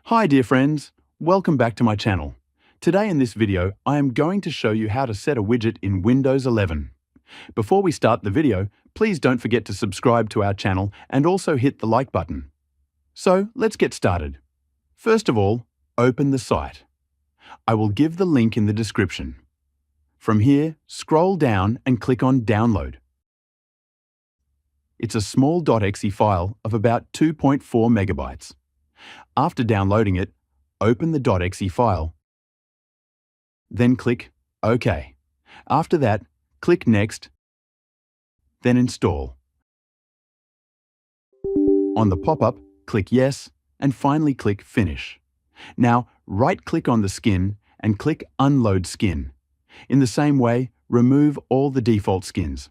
Hi dear friends, welcome back to my channel. Today in this video, I am going to show you how to set a widget in Windows 11. Before we start the video, please don't forget to subscribe to our channel and also hit the like button. So let's get started. First of all, open the site. I will give the link in the description. From here, scroll down and click on Download. It's a small .exe file of about 2.4 megabytes. After downloading it, open the .exe file. Then click OK. After that, click Next, then Install. On the pop-up, click Yes, and finally click Finish. Now, right-click on the skin and click Unload Skin. In the same way, remove all the default skins.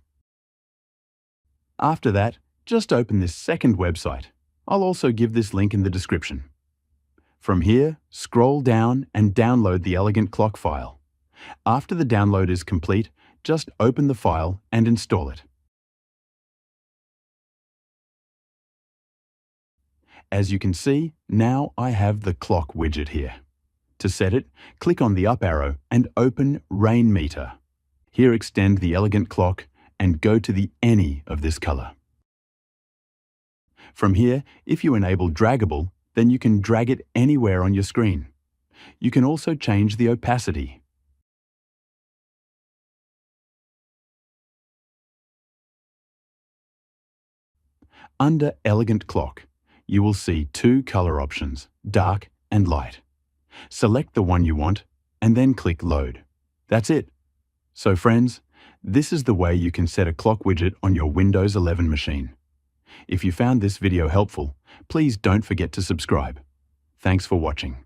After that, just open this second website. I'll also give this link in the description. From here, scroll down and download the elegant clock file. After the download is complete, just open the file and install it. As you can see, now I have the clock widget here. To set it, click on the up arrow and open Rain Meter. Here extend the elegant clock and go to the any of this color. From here, if you enable draggable, then you can drag it anywhere on your screen. You can also change the opacity. Under Elegant Clock, you will see two color options, dark and light. Select the one you want and then click Load. That's it. So friends, this is the way you can set a clock widget on your Windows 11 machine. If you found this video helpful, please don't forget to subscribe. Thanks for watching.